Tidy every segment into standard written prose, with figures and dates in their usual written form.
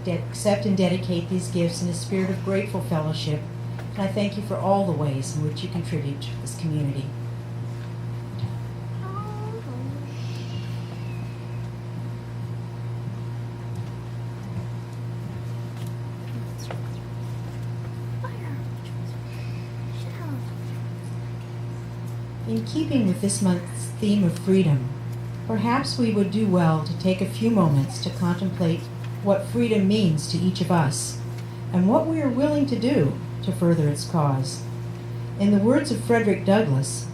accept and dedicate these gifts in a spirit of grateful fellowship, and I thank you for all the ways in which you contribute to this community. In keeping with this month's theme of freedom, perhaps we would do well to take a few moments to contemplate what freedom means to each of us and what we are willing to do to further its cause. In the words of Frederick Douglass,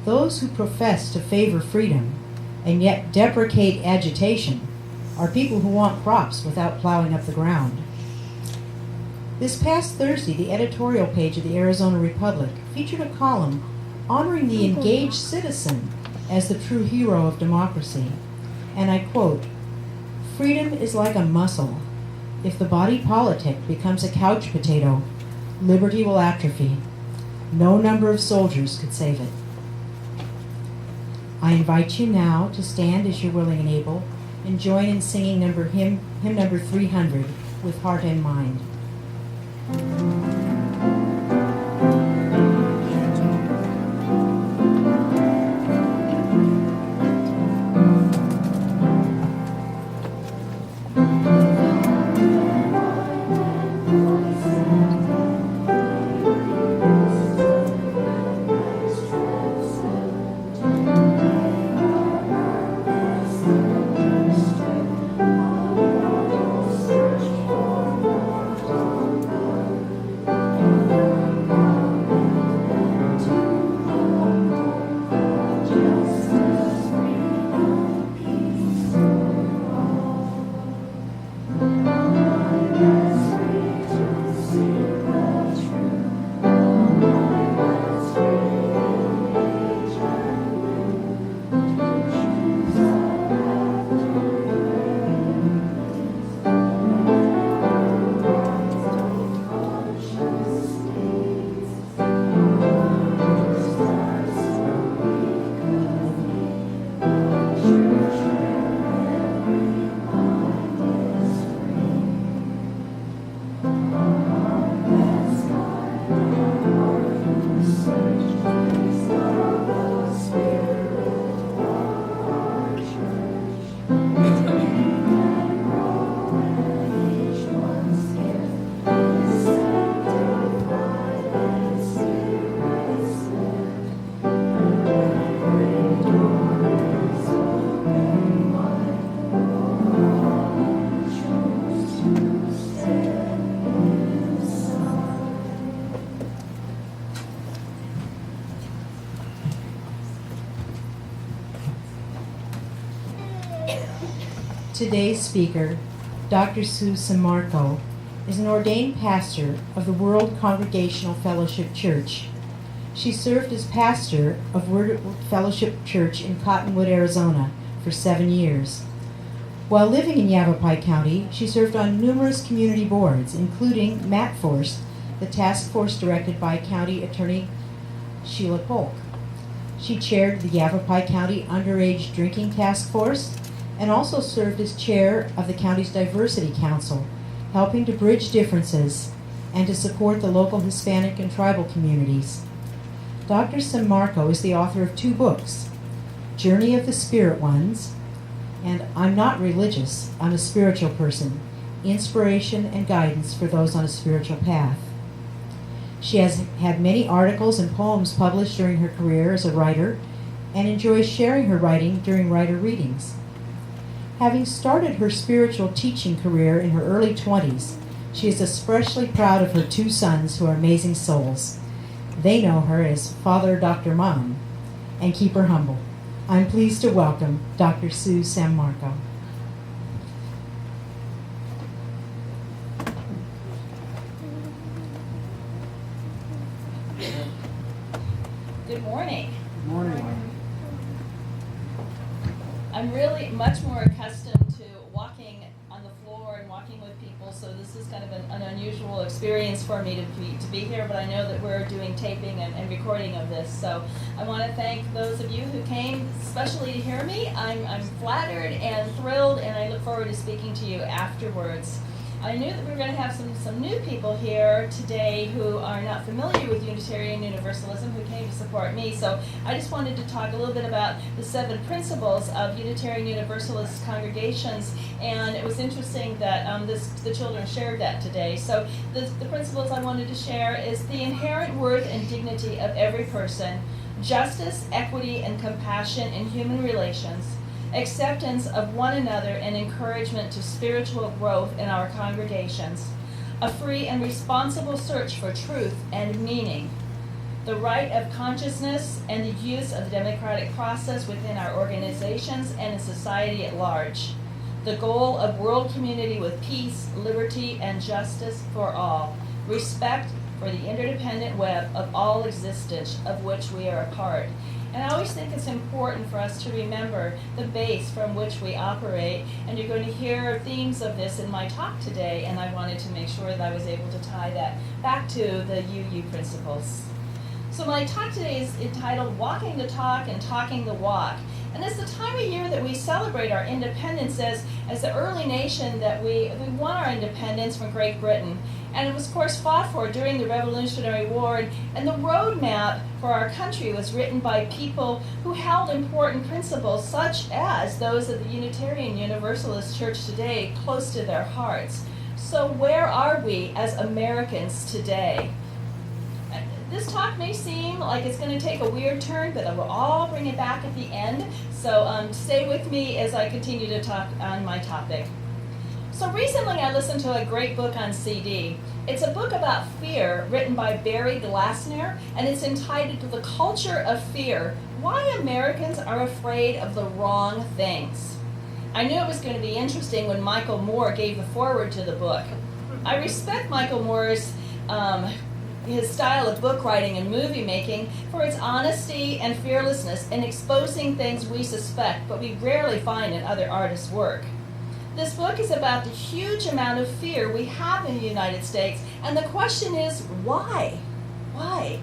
those who profess to favor freedom and yet deprecate agitation are people who want crops without plowing up the ground. This past Thursday, the editorial page of the Arizona Republic featured a column honoring the engaged citizen as the true hero of democracy. And I quote, "Freedom is like a muscle. If the body politic becomes a couch potato, liberty will atrophy. No number of soldiers could save it." I invite you now to stand as you're willing and able and join in singing hymn number 300 with heart and mind. Today's speaker, Dr. Sue Sammarco, is an ordained pastor of the World Congregational Fellowship Church. She served as pastor of World Fellowship Church in Cottonwood, Arizona for 7 years. While living in Yavapai County, she served on numerous community boards, including Matforce, the task force directed by County Attorney Sheila Polk. She chaired the Yavapai County Underage Drinking Task Force and also served as chair of the county's Diversity Council, helping to bridge differences and to support the local Hispanic and tribal communities. Dr. Sammarco is the author of 2 books, Journey of the Spirit Ones and I'm Not Religious, I'm a Spiritual Person, Inspiration and Guidance for Those on a Spiritual Path. She has had many articles and poems published during her career as a writer and enjoys sharing her writing during writer readings. Having started her spiritual teaching career in her early 20s, she is especially proud of her 2 sons who are amazing souls. They know her as Father Dr. Mom and keep her humble. I'm pleased to welcome Dr. Sue Sammarco. Good morning. Good morning. I'm really much more accustomed to walking on the floor and walking with people, so this is kind of an unusual experience for me to be here, but I know that we're doing taping and recording of this, so I want to thank those of you who came especially to hear me. I'm flattered and thrilled, and I look forward to speaking to you afterwards. I knew that we were going to have some new people here today who are not familiar with Unitarian Universalism who came to support me. So I just wanted to talk a little bit about the 7 principles of Unitarian Universalist congregations. And it was interesting that the children shared that today. So the principles I wanted to share is the inherent worth and dignity of every person, justice, equity, and compassion in human relations, acceptance of one another and encouragement to spiritual growth in our congregations, a free and responsible search for truth and meaning, the right of consciousness and the use of the democratic process within our organizations and in society at large, the goal of world community with peace, liberty, and justice for all, respect for the interdependent web of all existence of which we are a part. And I always think it's important for us to remember the base from which we operate, and you're going to hear themes of this in my talk today, and I wanted to make sure that I was able to tie that back to the UU principles. So my talk today is entitled Walking the Talk and Talking the Walk. And it's the time of year that we celebrate our independence as the early nation that we won our independence from Great Britain. And it was, of course, fought for during the Revolutionary War. And the roadmap for our country was written by people who held important principles, such as those of the Unitarian Universalist Church today, close to their hearts. So where are we as Americans today? This talk may seem like it's going to take a weird turn, but I will all bring it back at the end. So stay with me as I continue to talk on my topic. So recently I listened to a great book on CD. It's a book about fear written by Barry Glassner, and it's entitled The Culture of Fear, Why Americans Are Afraid of the Wrong Things. I knew it was going to be interesting when Michael Moore gave the foreword to the book. I respect Michael Moore's his style of book writing and movie making for its honesty and fearlessness in exposing things we suspect but we rarely find in other artists' work. This book is about the huge amount of fear we have in the United States, and the question is, why? Why?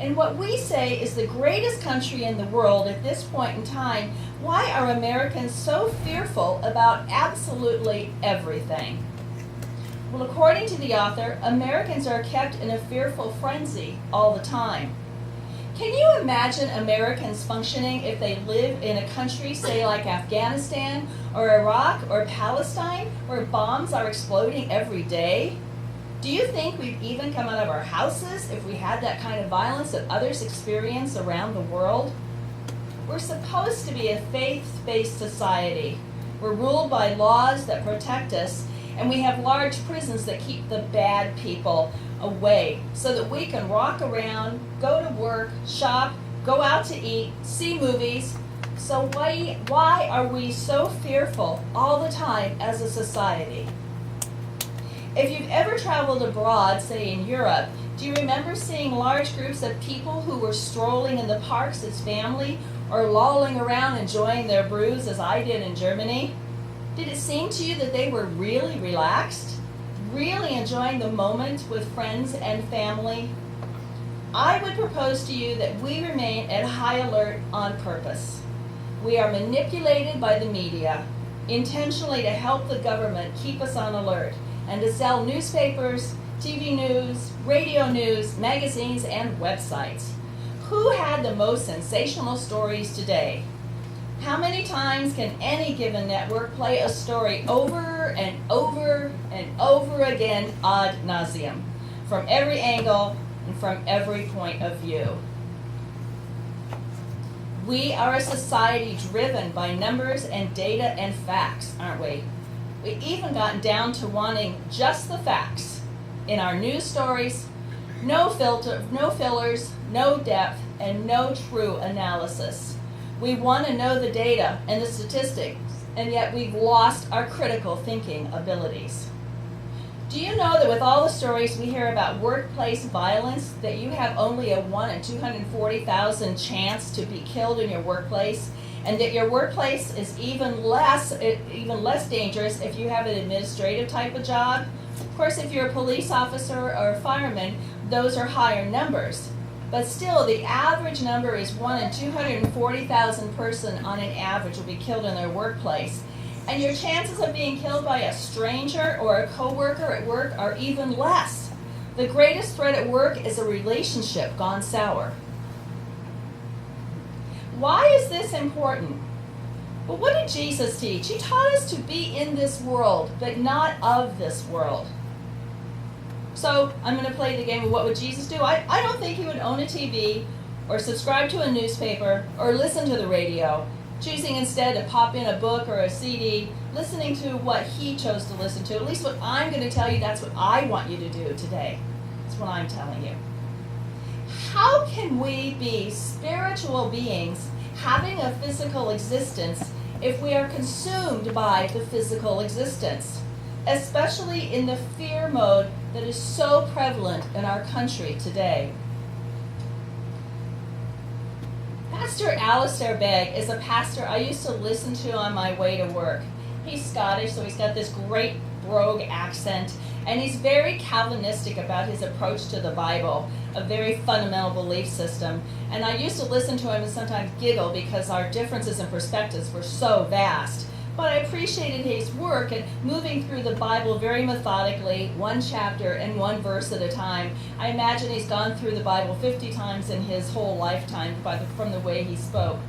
In what we say is the greatest country in the world at this point in time, why are Americans so fearful about absolutely everything? Well, according to the author, Americans are kept in a fearful frenzy all the time. Can you imagine Americans functioning if they live in a country, say like Afghanistan or Iraq or Palestine, where bombs are exploding every day? Do you think we'd even come out of our houses if we had that kind of violence that others experience around the world? We're supposed to be a faith-based society. We're ruled by laws that protect us, and we have large prisons that keep the bad people away so that we can walk around, go to work, shop, go out to eat, see movies. So why are we so fearful all the time as a society? If you've ever traveled abroad, say in Europe, do you remember seeing large groups of people who were strolling in the parks as family or lolling around enjoying their brews as I did in Germany? Did it seem to you that they were really relaxed, really enjoying the moment with friends and family? I would propose to you that we remain at high alert on purpose. We are manipulated by the media, intentionally to help the government keep us on alert, and to sell newspapers, TV news, radio news, magazines, and websites. Who had the most sensational stories today? How many times can any given network play a story over and over and over again ad nauseum, from every angle and from every point of view? We are a society driven by numbers and data and facts, aren't we? We've even gotten down to wanting just the facts in our news stories, no filter, no fillers, no depth, and no true analysis. We want to know the data and the statistics, and yet we've lost our critical thinking abilities. Do you know that with all the stories we hear about workplace violence, that you have only a 1 in 240,000 chance to be killed in your workplace, and that your workplace is even less dangerous if you have an administrative type of job? Of course, if you're a police officer or a fireman, those are higher numbers. But still, the average number is 1 in 240,000 person on an average will be killed in their workplace. And your chances of being killed by a stranger or a coworker at work are even less. The greatest threat at work is a relationship gone sour. Why is this important? Well, what did Jesus teach? He taught us to be in this world, but not of this world. So I'm going to play the game of what would Jesus do? I don't think he would own a TV or subscribe to a newspaper or listen to the radio, choosing instead to pop in a book or a CD, listening to what he chose to listen to. At least what I'm going to tell you, that's what I want you to do today. That's what I'm telling you. How can we be spiritual beings having a physical existence if we are consumed by the physical existence, especially in the fear mode that is so prevalent in our country today? Pastor Alistair Begg is a pastor I used to listen to on my way to work. He's Scottish, so he's got this great brogue accent, and he's very Calvinistic about his approach to the Bible, a very fundamental belief system. And I used to listen to him and sometimes giggle because our differences in perspectives were so vast. But I appreciated his work and moving through the Bible very methodically, one chapter and one verse at a time. I imagine he's gone through the Bible 50 times in his whole lifetime from the way he spoke.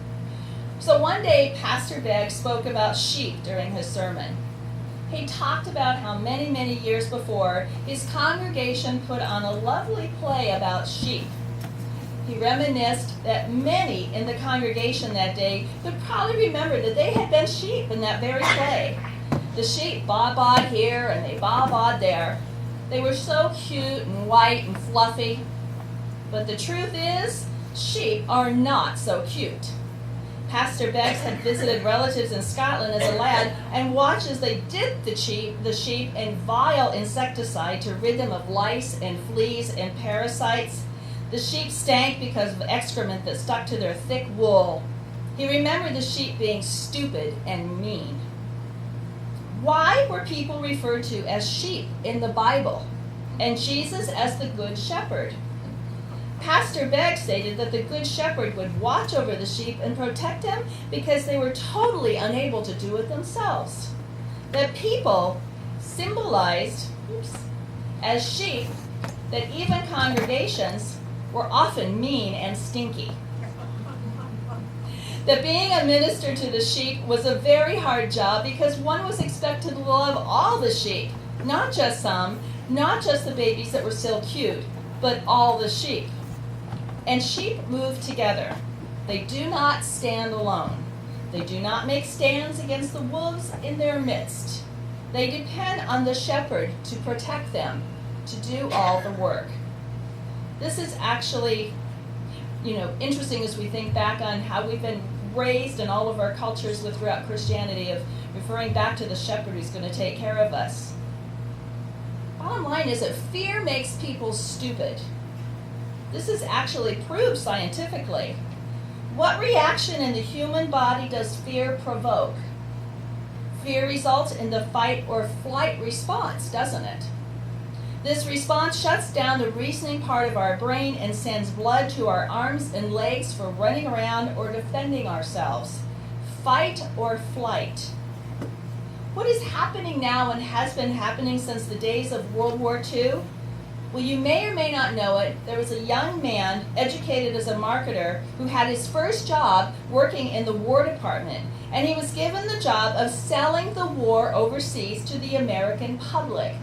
So one day, Pastor Begg spoke about sheep during his sermon. He talked about how many, many years before, his congregation put on a lovely play about sheep. He reminisced that many in the congregation that day would probably remember that they had been sheep in that very play. The sheep baa-baa'd here and they baa-baa'd there. They were so cute and white and fluffy. But the truth is, sheep are not so cute. Pastor Beggs had visited relatives in Scotland as a lad and watched as they dipped the sheep in vile insecticide to rid them of lice and fleas and parasites. The sheep stank because of excrement that stuck to their thick wool. He remembered the sheep being stupid and mean. Why were people referred to as sheep in the Bible and Jesus as the Good Shepherd? Pastor Begg stated that the Good Shepherd would watch over the sheep and protect them because they were totally unable to do it themselves. That people symbolized as sheep, that even congregations were often mean and stinky. That being a minister to the sheep was a very hard job because one was expected to love all the sheep, not just some, not just the babies that were still cute, but all the sheep. And sheep move together. They do not stand alone. They do not make stands against the wolves in their midst. They depend on the shepherd to protect them, to do all the work. This is actually, interesting as we think back on how we've been raised in all of our cultures throughout Christianity of referring back to the shepherd who's going to take care of us. Bottom line is that fear makes people stupid. This is actually proved scientifically. What reaction in the human body does fear provoke? Fear results in the fight or flight response, doesn't it? This response shuts down the reasoning part of our brain and sends blood to our arms and legs for running around or defending ourselves. Fight or flight. What is happening now and has been happening since the days of World War II? Well, you may or may not know it. There was a young man educated as a marketer who had his first job working in the War Department, and he was given the job of selling the war overseas to the American public.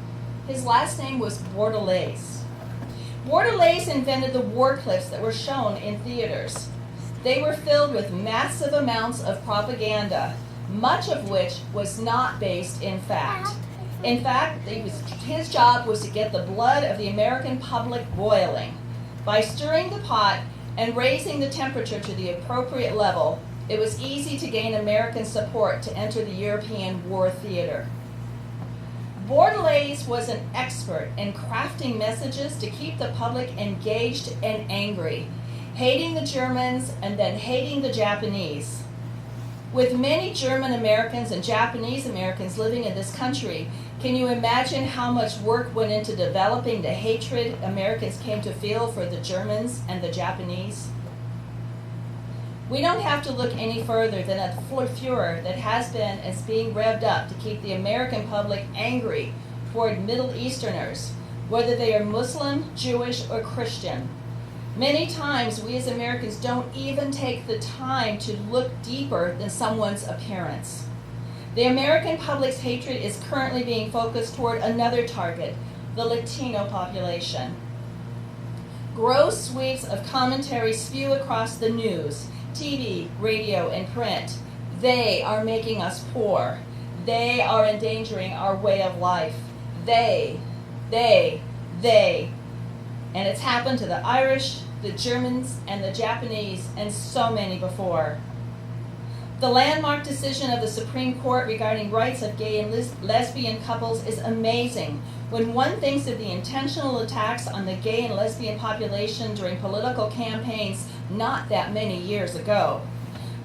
His last name was Bordelaise. Bordelaise invented the war clips that were shown in theaters. They were filled with massive amounts of propaganda, much of which was not based in fact. In fact, his job was to get the blood of the American public boiling. By stirring the pot and raising the temperature to the appropriate level, it was easy to gain American support to enter the European war theater. Bordelaise was an expert in crafting messages to keep the public engaged and angry, hating the Germans and then hating the Japanese. With many German Americans and Japanese Americans living in this country, can you imagine how much work went into developing the hatred Americans came to feel for the Germans and the Japanese? We don't have to look any further than at the furor that has been and is being revved up to keep the American public angry toward Middle Easterners, whether they are Muslim, Jewish, or Christian. Many times we as Americans don't even take the time to look deeper than someone's appearance. The American public's hatred is currently being focused toward another target, the Latino population. Gross sweeps of commentary spew across the news, TV, radio, and print. They are making us poor. They are endangering our way of life. They. And it's happened to the Irish, the Germans, and the Japanese, and so many before. The landmark decision of the Supreme Court regarding rights of gay and lesbian couples is amazing when one thinks of the intentional attacks on the gay and lesbian population during political campaigns not that many years ago.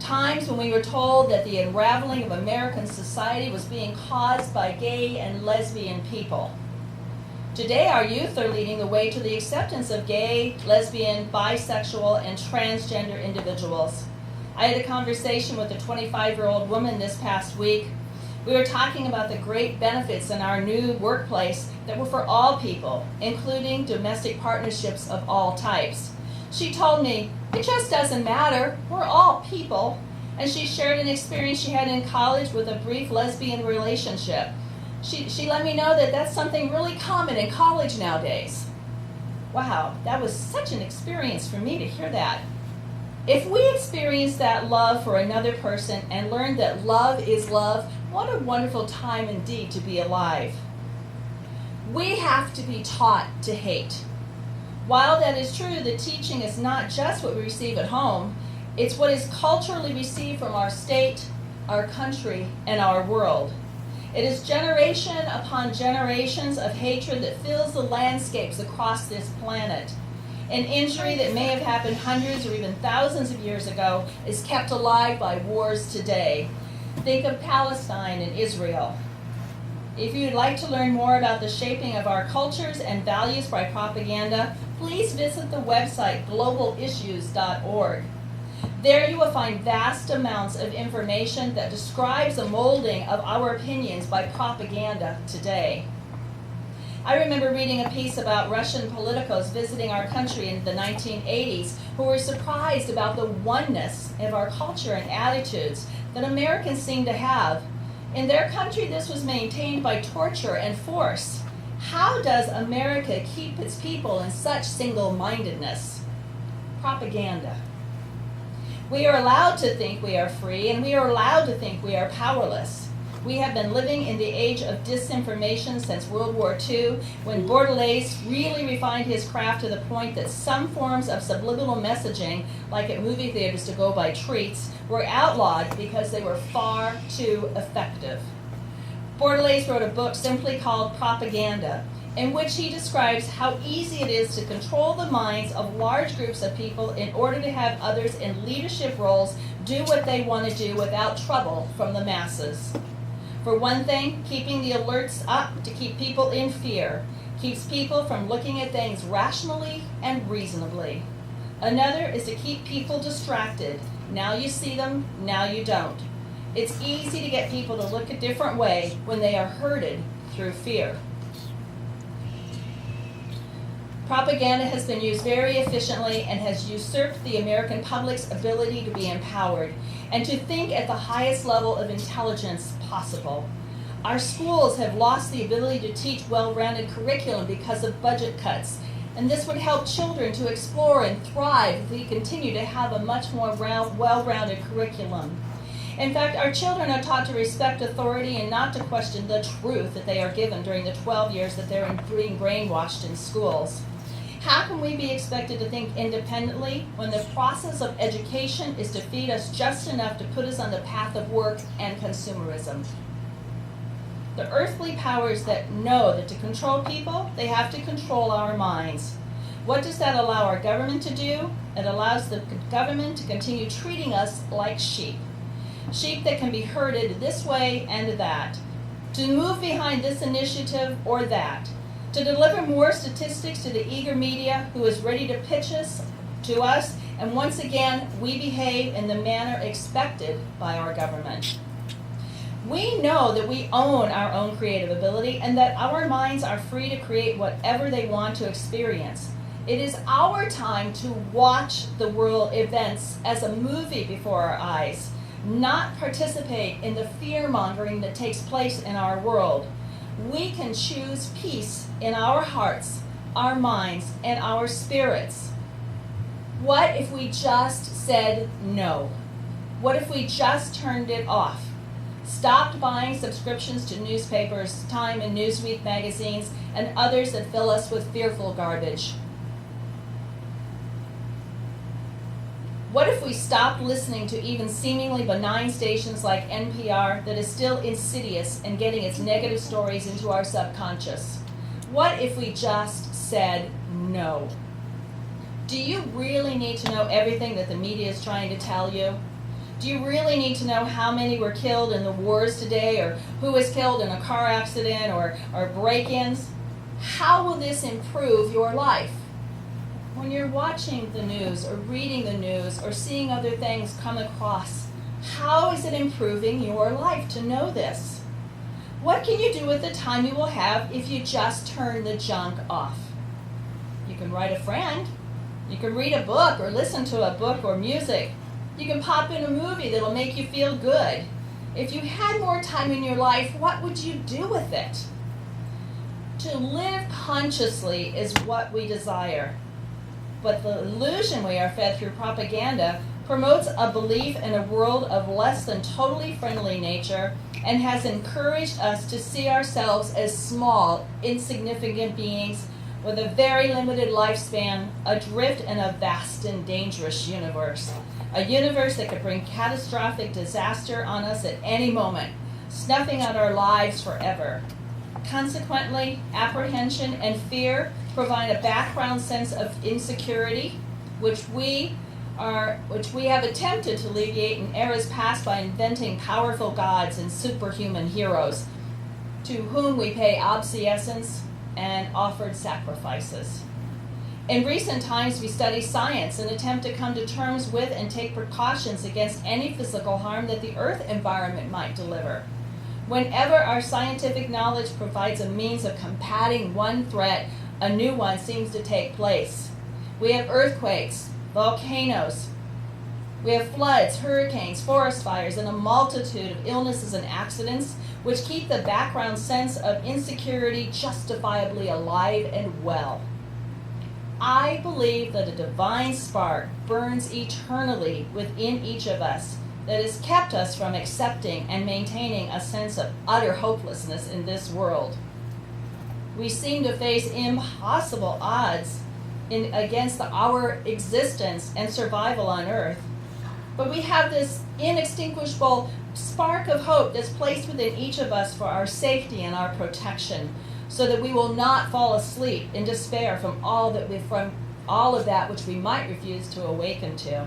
Times when we were told that the unraveling of American society was being caused by gay and lesbian people. Today, our youth are leading the way to the acceptance of gay, lesbian, bisexual, and transgender individuals. I had a conversation with a 25-year-old woman this past week. We were talking about the great benefits in our new workplace that were for all people, including domestic partnerships of all types. She told me, it just doesn't matter, we're all people. And she shared an experience she had in college with a brief lesbian relationship. She let me know that that's something really common in college nowadays. Wow, that was such an experience for me to hear that. If we experience that love for another person and learn that love is love, what a wonderful time indeed to be alive. We have to be taught to hate. While that is true, the teaching is not just what we receive at home, it's what is culturally received from our state, our country, and our world. It is generation upon generations of hatred that fills the landscapes across this planet. An injury that may have happened hundreds or even thousands of years ago is kept alive by wars today. Think of Palestine and Israel. If you'd like to learn more about the shaping of our cultures and values by propaganda, please visit the website globalissues.org. There you will find vast amounts of information that describes the molding of our opinions by propaganda today. I remember reading a piece about Russian politicos visiting our country in the 1980s who were surprised about the oneness of our culture and attitudes that Americans seem to have. In their country, this was maintained by torture and force. How does America keep its people in such single-mindedness? Propaganda. We are allowed to think we are free, and we are allowed to think we are powerless. We have been living in the age of disinformation since World War II, when Bordelais really refined his craft to the point that some forms of subliminal messaging, like at movie theaters to go buy treats, were outlawed because they were far too effective. Bordelais wrote a book simply called Propaganda, in which he describes how easy it is to control the minds of large groups of people in order to have others in leadership roles do what they want to do without trouble from the masses. For one thing, keeping the alerts up to keep people in fear keeps people from looking at things rationally and reasonably. Another is to keep people distracted. Now you see them, now you don't. It's easy to get people to look a different way when they are herded through fear. Propaganda has been used very efficiently and has usurped the American public's ability to be empowered and to think at the highest level of intelligence possible. Our schools have lost the ability to teach well-rounded curriculum because of budget cuts, and this would help children to explore and thrive if we continue to have a much more well-rounded curriculum. In fact, our children are taught to respect authority and not to question the truth that they are given during the 12 years that they're being brainwashed in schools. How can we be expected to think independently when the process of education is to feed us just enough to put us on the path of work and consumerism? The earthly powers that know that to control people, they have to control our minds. What does that allow our government to do? It allows the government to continue treating us like sheep. Sheep that can be herded this way and that, to move behind this initiative or that, to deliver more statistics to the eager media who is ready to pitch us to us And once again, we behave in the manner expected by our government. We know that we own our own creative ability and that our minds are free to create whatever they want to experience. It is our time to watch the world events as a movie before our eyes, not participate in the fear-mongering that takes place in our world. We can choose peace in our hearts, our minds, and our spirits. What if we just said no? What if we just turned it off? Stopped buying subscriptions to newspapers, Time and Newsweek magazines, and others that fill us with fearful garbage. What if we stopped listening to even seemingly benign stations like NPR that is still insidious in getting its negative stories into our subconscious? What if we just said no? Do you really need to know everything that the media is trying to tell you? Do you really need to know how many were killed in the wars today, or who was killed in a car accident or break-ins? How will this improve your life? When you're watching the news or reading the news or seeing other things come across, how is it improving your life to know this? What can you do with the time you will have if you just turn the junk off? You can write a friend. You can read a book or listen to a book or music. You can pop in a movie that'll make you feel good. If you had more time in your life, what would you do with it? To live consciously is what we desire. But the illusion we are fed through propaganda promotes a belief in a world of less than totally friendly nature and has encouraged us to see ourselves as small, insignificant beings with a very limited lifespan, adrift in a vast and dangerous universe. A universe that could bring catastrophic disaster on us at any moment, snuffing out our lives forever. Consequently, apprehension and fear provide a background sense of insecurity, which we have attempted to alleviate in eras past by inventing powerful gods and superhuman heroes, to whom we pay obeisance and offered sacrifices. In recent times, we study science and attempt to come to terms with and take precautions against any physical harm that the Earth environment might deliver. Whenever our scientific knowledge provides a means of combating one threat, a new one seems to take place. We have earthquakes, volcanoes, we have floods, hurricanes, forest fires, and a multitude of illnesses and accidents which keep the background sense of insecurity justifiably alive and well. I believe that a divine spark burns eternally within each of us that has kept us from accepting and maintaining a sense of utter hopelessness in this world. We seem to face impossible odds against our existence and survival on Earth, but we have this inextinguishable spark of hope that's placed within each of us for our safety and our protection, so that we will not fall asleep in despair from all of that which we might refuse to awaken to.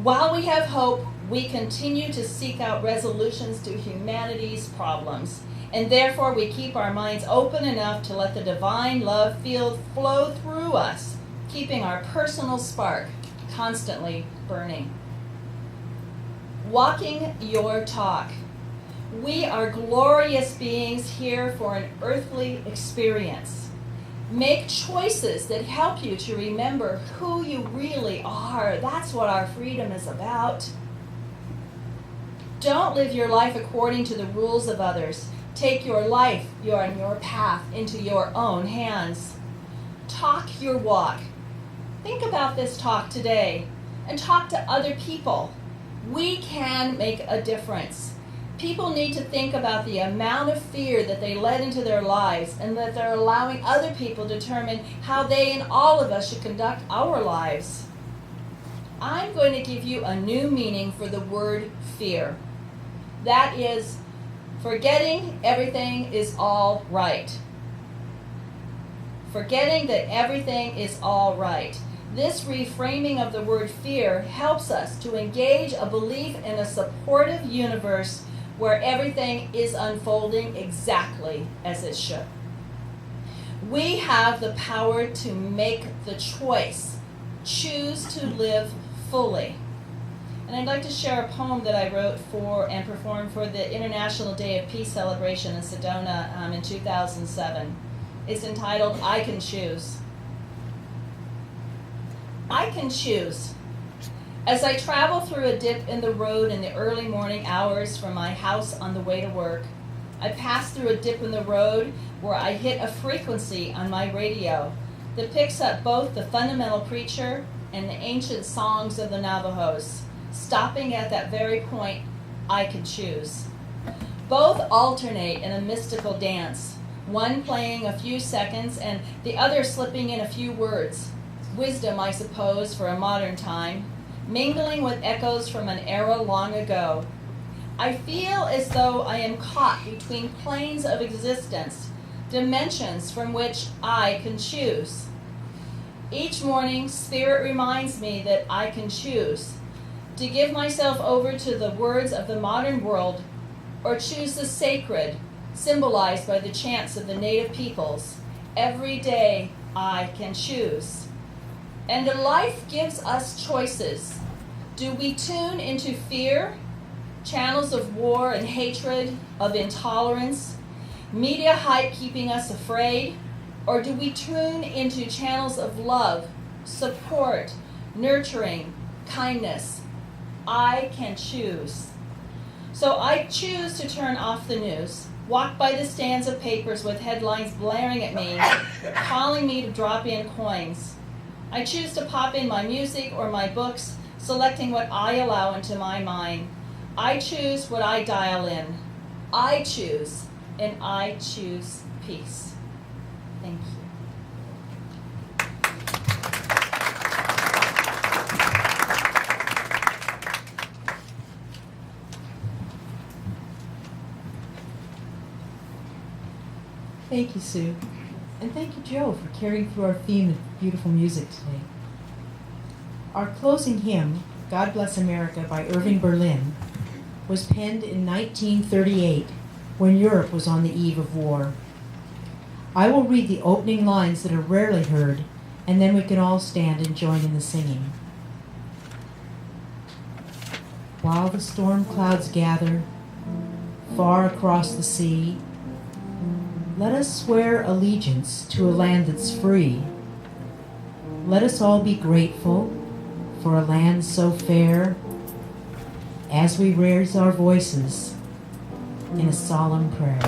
While we have hope, we continue to seek out resolutions to humanity's problems, and therefore we keep our minds open enough to let the divine love field flow through us, keeping our personal spark constantly burning. Walking your talk. We are glorious beings here for an earthly experience. Make choices that help you to remember who you really are. That's what our freedom is about. Don't live your life according to the rules of others. Take your life, your path into your own hands. Talk your walk. Think about this talk today and talk to other people. We can make a difference. People need to think about the amount of fear that they let into their lives and that they're allowing other people to determine how they and all of us should conduct our lives. I'm going to give you a new meaning for the word fear. That is, forgetting everything is all right. Forgetting that everything is all right. This reframing of the word fear helps us to engage a belief in a supportive universe where everything is unfolding exactly as it should. We have the power to make the choice choose to live fully. And I'd like to share a poem that I wrote for and performed for the International Day of Peace celebration in Sedona in 2007. It's entitled, I Can Choose. I can choose. As I travel through a dip in the road in the early morning hours from my house on the way to work, I pass through a dip in the road where I hit a frequency on my radio that picks up both the fundamental preacher and the ancient songs of the Navajos. Stopping at that very point, I can choose. Both alternate in a mystical dance, one playing a few seconds and the other slipping in a few words. Wisdom, I suppose, for a modern time, mingling with echoes from an era long ago. I feel as though I am caught between planes of existence, dimensions from which I can choose. Each morning, Spirit reminds me that I can choose to give myself over to the words of the modern world or choose the sacred, symbolized by the chants of the native peoples. Every day, I can choose. And life gives us choices. Do we tune into fear, channels of war and hatred, of intolerance, media hype keeping us afraid, or do we tune into channels of love, support, nurturing, kindness? I can choose. So I choose to turn off the news, walk by the stands of papers with headlines blaring at me, calling me to drop in coins. I choose to pop in my music or my books, selecting what I allow into my mind. I choose what I dial in. I choose, and I choose peace. Thank you. Thank you, Sue. And thank you, Joe, for carrying through our theme of beautiful music today. Our closing hymn, God Bless America by Irving Berlin, was penned in 1938 when Europe was on the eve of war. I will read the opening lines that are rarely heard, and then we can all stand and join in the singing. While the storm clouds gather far across the sea, let us swear allegiance to a land that's free. Let us all be grateful for a land so fair as we raise our voices in a solemn prayer.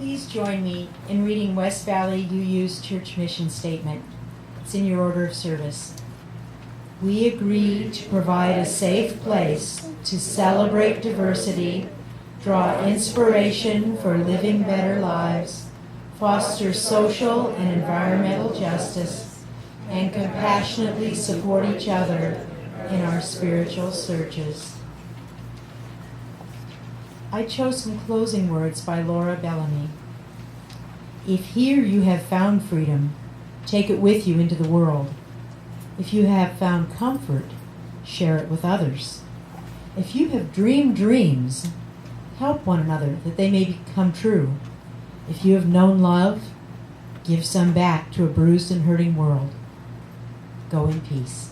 Please join me in reading West Valley UU's church mission statement. It's in your order of service. We agree to provide a safe place to celebrate diversity, draw inspiration for living better lives, foster social and environmental justice, and compassionately support each other in our spiritual searches. I chose some closing words by Laura Bellamy. If here you have found freedom, take it with you into the world. If you have found comfort, share it with others. If you have dreamed dreams, help one another that they may become true. If you have known love, give some back to a bruised and hurting world. Go in peace.